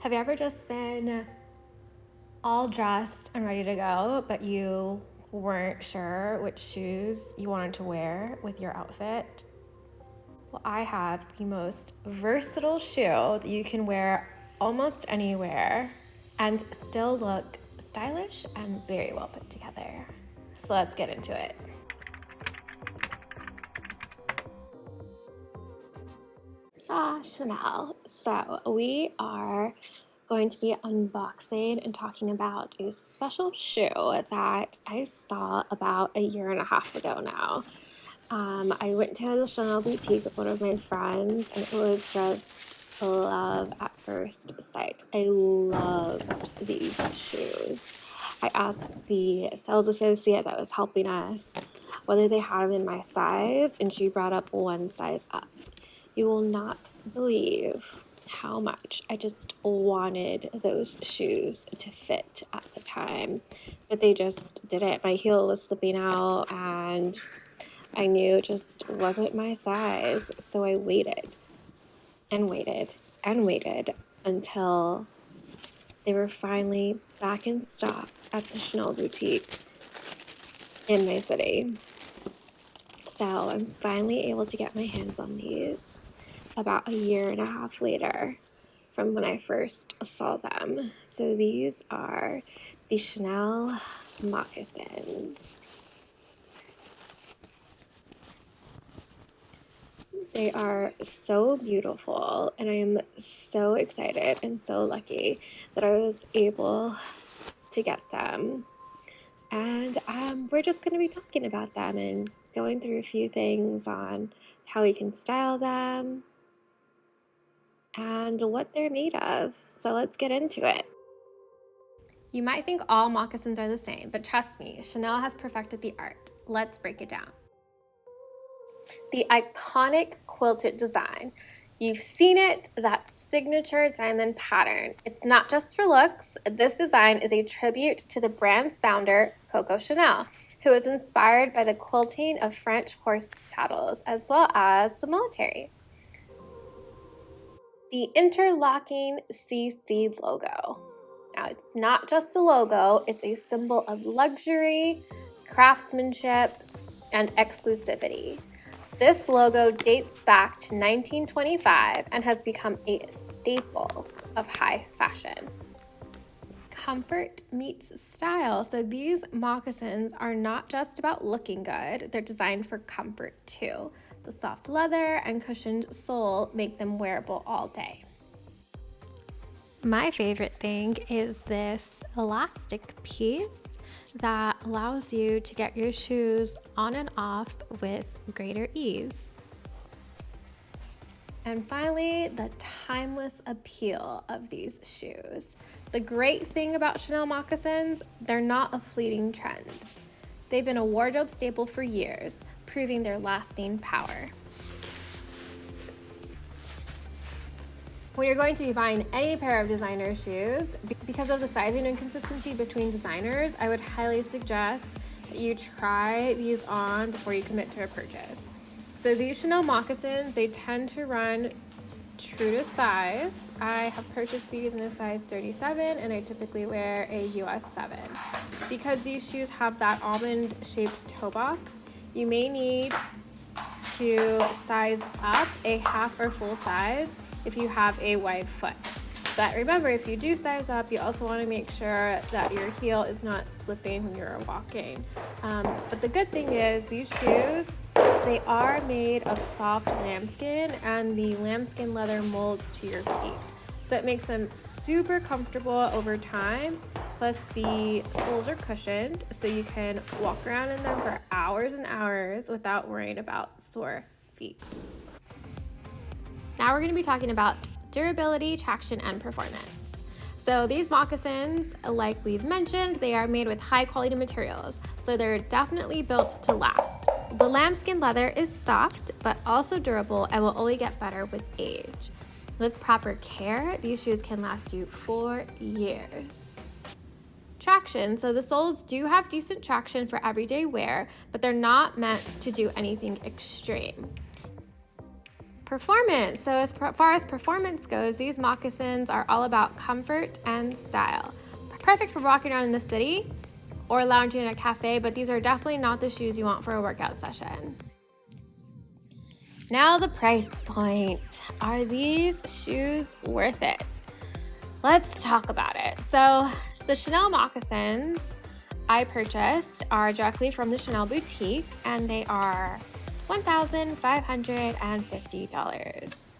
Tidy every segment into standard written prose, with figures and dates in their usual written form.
Have you ever just been all dressed and ready to go, but you weren't sure which shoes you wanted to wear with your outfit? Well, I have the most versatile shoe that you can wear almost anywhere and still look stylish and very well put together. So let's get into it. Chanel. So we are going to be unboxing and talking about a special shoe that I saw about a year and a half ago now. I went to the Chanel boutique with one of my friends, and it was just love at first sight. I loved these shoes. I asked the sales associate that was helping us whether they had them in my size, and she brought up one size up. You will not believe how much I just wanted those shoes to fit at the time, but they just didn't. My heel was slipping out, and I knew it just wasn't my size. So I waited and waited and waited until they were finally back in stock at the Chanel boutique in my city. So I'm finally able to get my hands on these about a year and a half later from when I first saw them. So these are the Chanel Moccasins. They are so beautiful, and I am so excited and so lucky that I was able to get them. And we're just going to be talking about them and going through a few things on how we can style them and what they're made of. So let's get into it. You might think all moccasins are the same, but trust me, Chanel has perfected the art. Let's break it down. The iconic quilted design. You've seen it, that signature diamond pattern. It's not just for looks. This design is a tribute to the brand's founder, Coco Chanel, who was inspired by the quilting of French horse saddles, as well as the military. The interlocking CC logo. Now, it's not just a logo, it's a symbol of luxury, craftsmanship, and exclusivity. This logo dates back to 1925 and has become a staple of high fashion. Comfort meets style. So these moccasins are not just about looking good, they're designed for comfort too. The soft leather and cushioned sole make them wearable all day. My favorite thing is this elastic piece that allows you to get your shoes on and off with greater ease. And finally, the timeless appeal of these shoes. The great thing about Chanel moccasins, they're not a fleeting trend. They've been a wardrobe staple for years, proving their lasting power. When you're going to be buying any pair of designer shoes, because of the sizing inconsistency between designers, I would highly suggest that you try these on before you commit to a purchase. So these Chanel moccasins, they tend to run true to size. I have purchased these in a size 37, and I typically wear a US 7. Because these shoes have that almond-shaped toe box, you may need to size up a half or full size if you have a wide foot. But remember, if you do size up, you also want to make sure that your heel is not slipping when you're walking. But the good thing is these shoes, they are made of soft lambskin, and the lambskin leather molds to your feet. So it makes them super comfortable over time. Plus the soles are cushioned, so you can walk around in them for hours and hours without worrying about sore feet. Now we're going to be talking about durability, traction, and performance. So these moccasins, like we've mentioned, they are made with high quality materials, so they're definitely built to last. The lambskin leather is soft, but also durable and will only get better with age. With proper care, these shoes can last you 4 years. Traction, so the soles do have decent traction for everyday wear, but they're not meant to do anything extreme. Performance. So as far as performance goes, these moccasins are all about comfort and style. Perfect for walking around in the city or lounging in a cafe, but these are definitely not the shoes you want for a workout session. Now the price point. Are these shoes worth it? Let's talk about it. So the Chanel moccasins I purchased are directly from the Chanel boutique, and they are $1,550.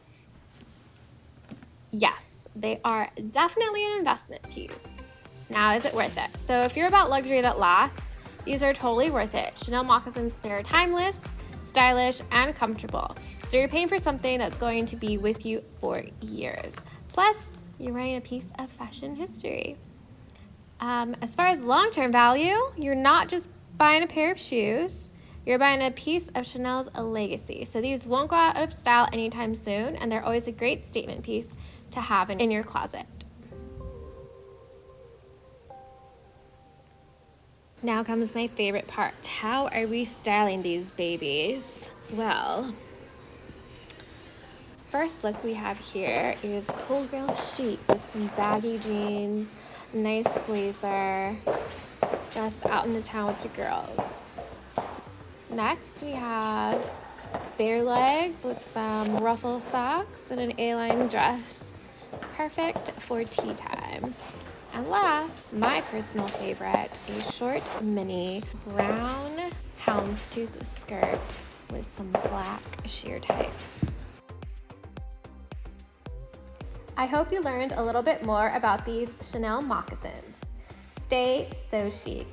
Yes, they are definitely an investment piece. Now, is it worth it? So if you're about luxury that lasts, these are totally worth it. Chanel moccasins, they're timeless, stylish, and comfortable. So you're paying for something that's going to be with you for years. Plus, you're wearing a piece of fashion history. As far as long-term value, you're not just buying a pair of shoes, you're buying a piece of Chanel's legacy. So these won't go out of style anytime soon, and they're always a great statement piece to have in your closet. Now comes my favorite part. How are we styling these babies? Well, first look we have here is cool girl chic with some baggy jeans, nice blazer, just out in the town with your girls. Next we have bare legs with some Ruffle Socks and an A-line dress. Perfect for tea time. And last, my personal favorite, a short mini brown houndstooth skirt with some black sheer tights. I hope you learned a little bit more about these Chanel moccasins. Stay so chic.